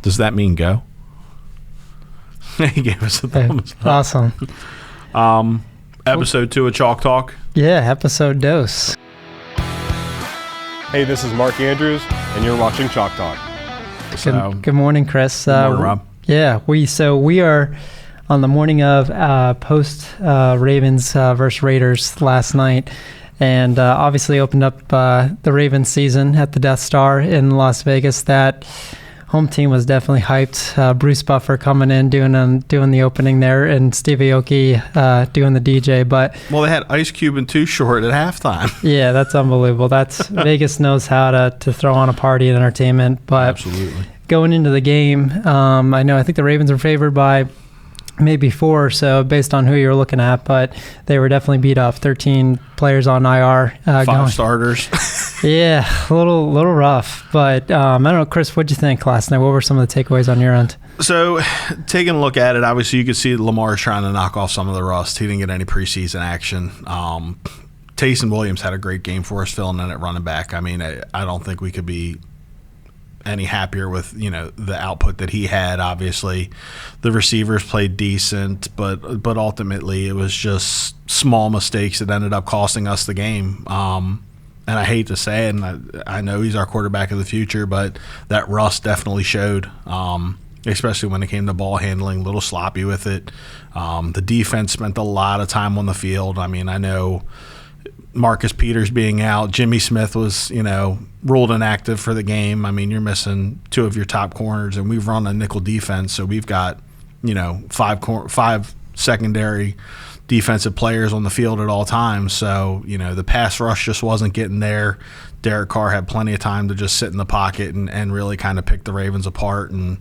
Does that mean go? He gave us a thumbs up. Awesome. Episode 2 of Chalk Talk. Yeah, episode dose. Hey, this is Mark Andrews, and you're watching Chalk Talk. Good morning, Chris. Good morning, Rob. Yeah, we are on the morning of post Ravens versus Raiders last night, and obviously opened up the Ravens season at the Death Star in Las Vegas. That home team was definitely hyped. Bruce Buffer coming in doing the opening there, and Steve Aoki doing the DJ. But Well, they had Ice Cube and Too Short at halftime. yeah, that's unbelievable. That's Vegas knows how to throw on a party and entertainment. But Absolutely. going into the game, I think the Ravens were favored by maybe 4 or so based on who you're looking at, but they were definitely beat up. 13 players on IR. 5 starters. Yeah, a little rough. But I don't know, Chris, what'd you think last night? What were some of the takeaways on your end? So, taking a look at it, obviously you could see Lamar's trying to knock off some of the rust. He didn't get any preseason action. Taysom Williams had a great game for us filling in at running back. I mean, I don't think we could be any happier with the output that he had. Obviously the receivers played decent, but ultimately it was just small mistakes that ended up costing us the game. And I hate to say it, and I know he's our quarterback of the future, but that rust definitely showed, especially when it came to ball handling, a little sloppy with it. The defense spent a lot of time on the field. I mean, I know Marcus Peters being out, Jimmy Smith was, ruled inactive for the game. I mean, you're missing 2 of your top corners, and we've run a nickel defense, so we've got, 5 secondary defensive players on the field at all times. So, the pass rush just wasn't getting there. Derek Carr had plenty of time to just sit in the pocket and really kind of pick the Ravens apart. And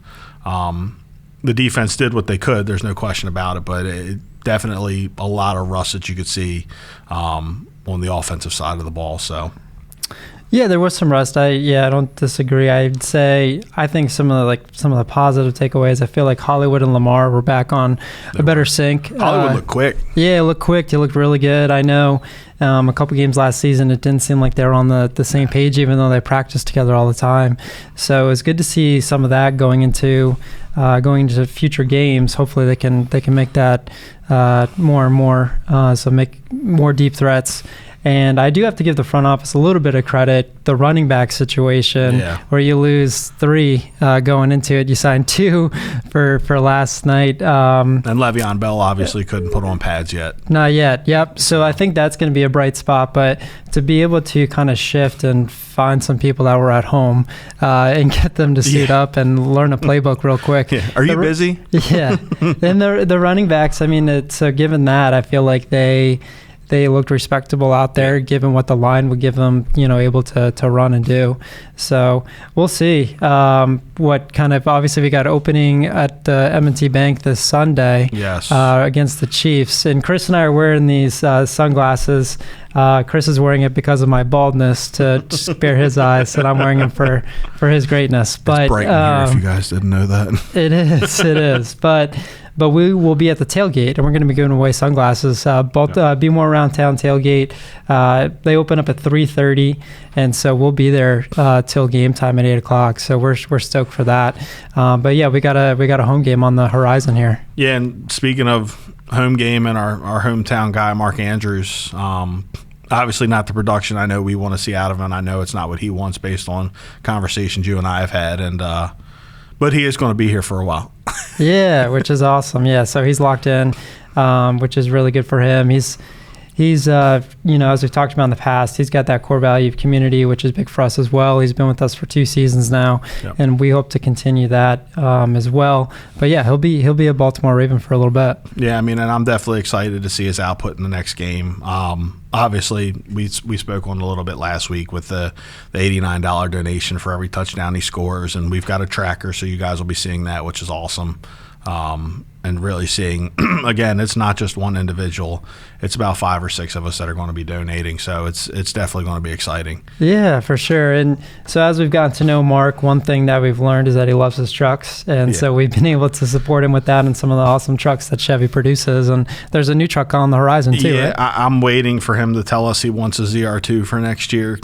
the defense did what they could. There's no question about it, but it definitely a lot of rust that you could see on the offensive side of the ball. So, yeah, there was some rust. I don't disagree. I'd say I think some of the positive takeaways. I feel like Hollywood and Lamar were back on a better sync. Hollywood looked quick. Yeah, it looked quick. He looked really good. I know a couple games last season, it didn't seem like they were on the same page, even though they practiced together all the time. So it was good to see some of that going into future games. Hopefully they can make that more and more. So make more deep threats. And I do have to give the front office a little bit of credit. The running back situation, where you lose 3 going into it, you signed 2 for last night. And Le'Veon Bell obviously couldn't put on pads yet. Not yet. Yep. So I think that's going to be a bright spot. But to be able to kind of shift and find some people that were at home and get them to suit up and learn a playbook real quick. Yeah. Are you busy? Yeah. And the running backs, I mean, so given that, I feel like they looked respectable out there, given what the line would give them, able to run and do. So we'll see what kind of, obviously we got opening at the M&T Bank this Sunday against the Chiefs. And Chris and I are wearing these sunglasses. Chris is wearing it because of my baldness to spare his eyes, and I'm wearing them for his greatness. But it's bright in here if you guys didn't know that. It is. But we will be at the tailgate, and we're going to be giving away sunglasses. Be More Around Town tailgate. They open up at 3:30, and so we'll be there till game time at 8 o'clock. So we're stoked for that. But yeah, we got a home game on the horizon here. Yeah, and speaking of home game and our hometown guy, Mark Andrews, obviously not the production I know we want to see out of him. I know it's not what he wants based on conversations you and I have had, and but he is going to be here for a while. Yeah, which is awesome. Yeah, so he's locked in, which is really good for him. He's as we've talked about in the past, he's got that core value of community, which is big for us as well. He's been with us for 2 seasons now, and we hope to continue that as well. But yeah, he'll be a Baltimore Raven for a little bit. Yeah, I mean, and I'm definitely excited to see his output in the next game. Obviously, we spoke on a little bit last week with the $89 donation for every touchdown he scores, and we've got a tracker, so you guys will be seeing that, which is awesome. And really seeing, again, it's not just one individual. It's about 5 or 6 of us that are going to be donating. So it's definitely going to be exciting. Yeah, for sure. And so as we've gotten to know Mark, one thing that we've learned is that he loves his trucks. And so we've been able to support him with that and some of the awesome trucks that Chevy produces. And there's a new truck on the horizon too, right? I'm waiting for him to tell us he wants a ZR2 for next year.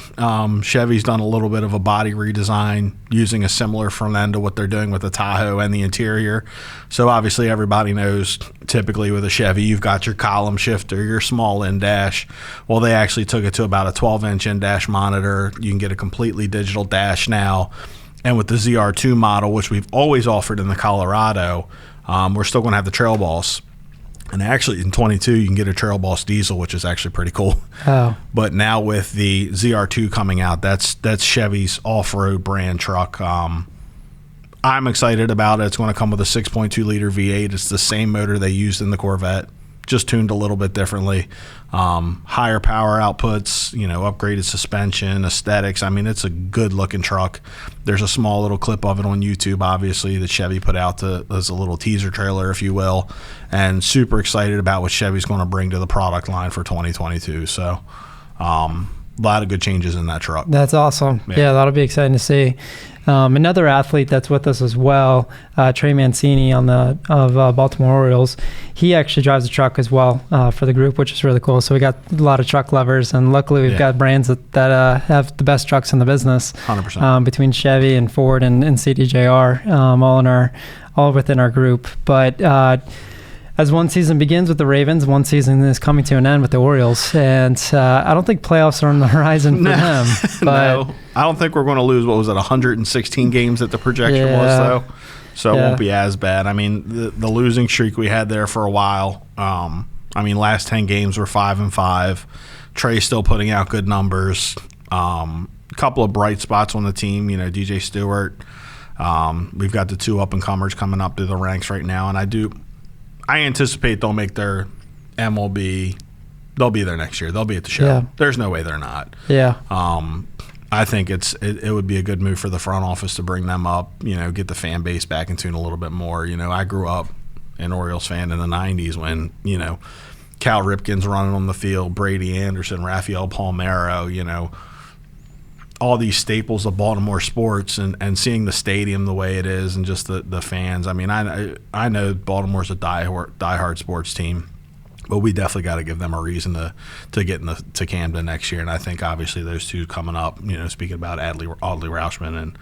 Chevy's done a little bit of a body redesign using a similar front end to what they're doing with the Tahoe and the interior. So obviously everybody knows typically with a Chevy, you've got your column shifter, your small in-dash. Well, they actually took it to about a 12-inch in-dash monitor. You can get a completely digital dash now. And with the ZR2 model, which we've always offered in the Colorado, we're still going to have the Trail Boss. And actually in 22, you can get a Trail Boss diesel, which is actually pretty cool. Oh. But now with the ZR2 coming out, that's Chevy's off-road brand truck. I'm excited about it. It's going to come with a 6.2 liter V8. It's the same motor they used in the Corvette, just tuned a little bit differently. Higher power outputs, upgraded suspension, aesthetics. I mean, it's a good looking truck. There's a small little clip of it on YouTube, obviously, that Chevy put out as a little teaser trailer, if you will, and super excited about what Chevy's going to bring to the product line for 2022. So, a lot of good changes in that truck. That's awesome. Yeah, that'll be exciting to see. Another athlete that's with us as well, Trey Mancini of Baltimore Orioles, he actually drives a truck as well for the group, which is really cool. So we got a lot of truck lovers, and luckily we've got brands that have the best trucks in the business. 100%. Between Chevy and Ford and CDJR, all within our group. But as one season begins with the Ravens, one season is coming to an end with the Orioles, and I don't think playoffs are on the horizon for them. But no, I don't think we're going to lose. What was it, 116 games that the projection was, though? So it won't be as bad. I mean, the losing streak we had there for a while. Last 10 games were 5-5. Trey's still putting out good numbers. A couple of bright spots on the team. DJ Stewart. We've got the 2 up and comers coming up through the ranks right now, and I anticipate they'll make their MLB. They'll be there next year. They'll be at the show. Yeah. There's no way they're not. Yeah. I think it would be a good move for the front office to bring them up. Get the fan base back in tune a little bit more. I grew up an Orioles fan in the '90s when Cal Ripken's running on the field, Brady Anderson, Rafael Palmeiro. All these staples of Baltimore sports, and seeing the stadium the way it is, and just the fans. I mean, I know Baltimore's a diehard sports team, but we definitely got to give them a reason to get to Camden next year. And I think obviously those 2 coming up, speaking about Audley Rauschman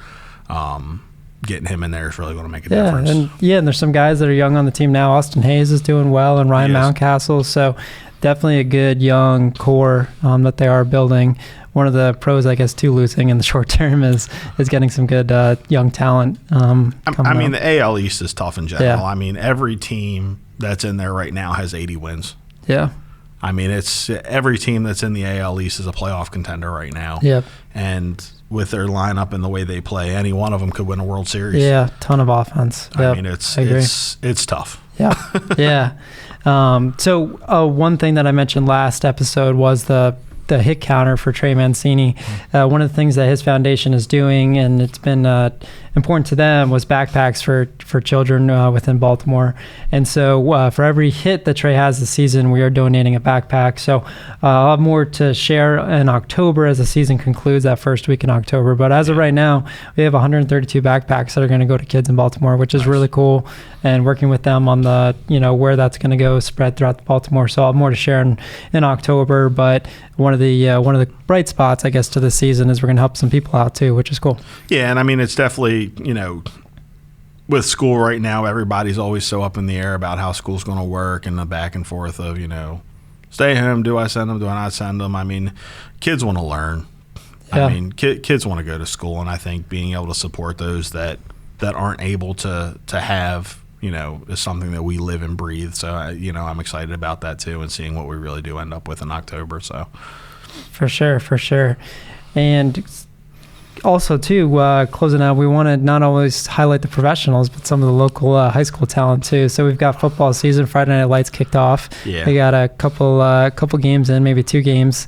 and getting him in there is really going to make a difference. And there's some guys that are young on the team now. Austin Hayes is doing well, and Ryan Mountcastle. So definitely a good young core that they are building. One of the pros, I guess, to losing in the short term is getting some good young talent. The AL East is tough in general. Yeah. I mean, every team that's in there right now has 80 wins. Yeah. I mean, it's every team that's in the AL East is a playoff contender right now. Yep. And with their lineup and the way they play, any one of them could win a World Series. Yeah, ton of offense. I mean, it's tough. Yeah, yeah. So one thing that I mentioned last episode was the hit counter for Trey Mancini. One of the things that his foundation is doing, and it's been important to them, was backpacks for children within Baltimore. And so for every hit that Trey has this season, we are donating a backpack. So I'll have more to share in October as the season concludes, that first week in October. But as of right now, we have 132 backpacks that are going to go to kids in Baltimore, which is really cool. And working with them on the, where that's going to go spread throughout Baltimore. So I'll have more to share in October. But one of the bright spots, I guess, to this season is we're going to help some people out too, which is cool. Yeah, and I mean, it's definitely, with school right now, everybody's always so up in the air about how school's going to work and the back and forth of, stay home, do I send them, do I not send them? I mean, kids want to learn. Yeah. I mean, kids want to go to school, and I think being able to support those that aren't able to have, is something that we live and breathe. So, I'm excited about that too, and seeing what we really do end up with in October. So, for sure. And also, too, closing out, we want to not always highlight the professionals, but some of the local high school talent, too. So we've got football season. Friday Night Lights kicked off. Yeah. We got a couple games in, maybe 2 games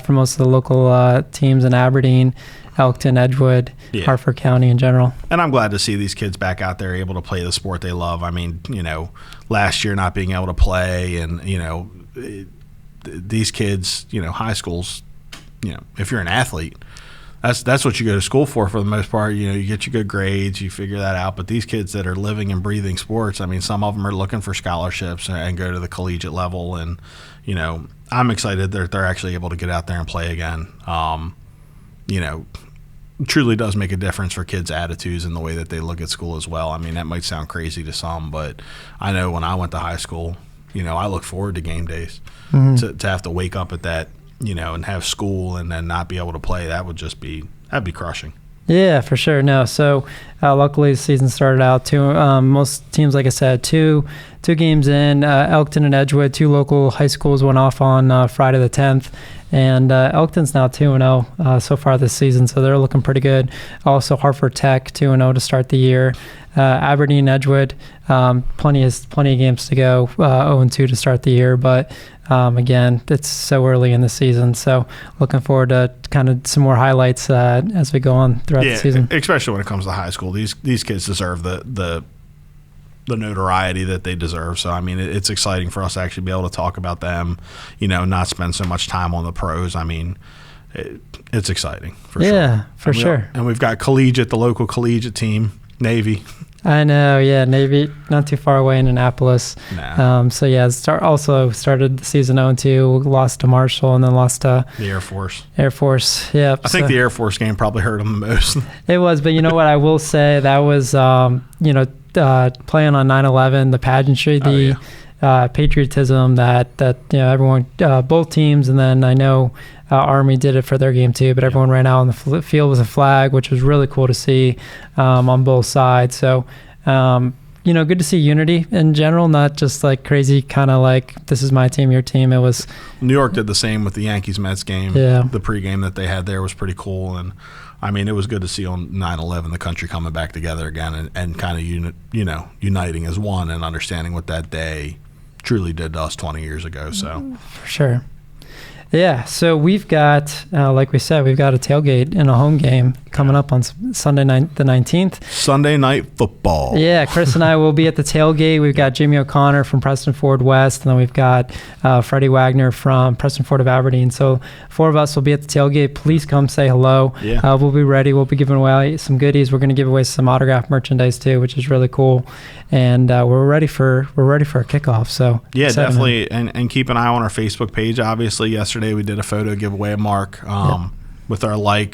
for most of the local teams in Aberdeen, Elkton, Edgewood, Hartford County in general. And I'm glad to see these kids back out there able to play the sport they love. I mean, last year not being able to play and, these kids, high schools, if you're an athlete, that's what you go to school for the most part. You get your good grades, you figure that out. But these kids that are living and breathing sports, I mean, some of them are looking for scholarships and go to the collegiate level. And, I'm excited that they're actually able to get out there and play again. Truly does make a difference for kids' attitudes and the way that they look at school as well. I mean, that might sound crazy to some, but I know when I went to high school, I look forward to game days. To have to wake up at that, and have school and then not be able to play, that'd be crushing. Yeah, for sure. No, so luckily the season started out most teams, like I said, two games in. Elkton and Edgewood, 2 local high schools went off on Friday the 10th, and Elkton's now 2-0 so far this season, so they're looking pretty good. Also, Hartford Tech 2-0 to start the year. Aberdeen, Edgewood, plenty of games to go. 0-2 to start the year, but again, it's so early in the season, so looking forward to kind of some more highlights as we go on throughout the season. Especially when it comes to high school, these kids deserve the notoriety that they deserve. So I mean, it's exciting for us to actually be able to talk about them, not spend so much time on the pros. I mean, it's exciting for sure. Yeah, for sure. And we've got the local collegiate team, Navy. I know, yeah, Navy, not too far away in Annapolis. Nah. So yeah, started the season 0-2, lost to Marshall, and then lost to the Air Force. Yeah. I think the Air Force game probably hurt them the most. It was, but you know what? I will say that was, playing on 9/11, the pageantry, patriotism that everyone, both teams, and then I know Army did it for their game too, but everyone ran out on the field with a flag, which was really cool to see on both sides. So, good to see unity in general, not just like crazy kind of like this is my team, your team. It was New York did the same with the Yankees-Mets game. Yeah. The pregame that they had there was pretty cool, and I mean, it was good to see on 9/11 the country coming back together again and kind of uniting as one and understanding what that day truly did to us 20 years ago. So for sure. Yeah, so we've got, like we said, we've got a tailgate and a home game coming up on Sunday night, the 19th. Sunday night football. Yeah, Chris and I will be at the tailgate. We've got Jimmy O'Connor from Preston Ford West, and then we've got Freddie Wagner from Preston Ford of Aberdeen. So 4 of us will be at the tailgate. Please come say hello. Yeah. We'll be ready. We'll be giving away some goodies. We're going to give away some autographed merchandise too, which is really cool. And we're ready for a kickoff. So yeah, definitely. And keep an eye on our Facebook page. Obviously, yesterday we did a photo giveaway of Mark with our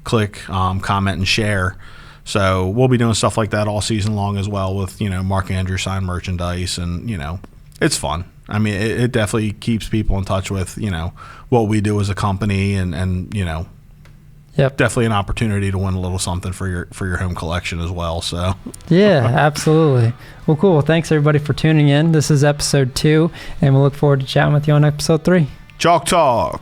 click, comment, and share. So we'll be doing stuff like that all season long as well with, Mark Andrews signed merchandise, and, it's fun. I mean, it definitely keeps people in touch with, what we do as a company and Yep. Definitely an opportunity to win a little something for your home collection as well. So yeah, absolutely. Well, cool. Well, thanks everybody for tuning in. This is episode 2, and we'll look forward to chatting with you on episode 3. Chalk Talk.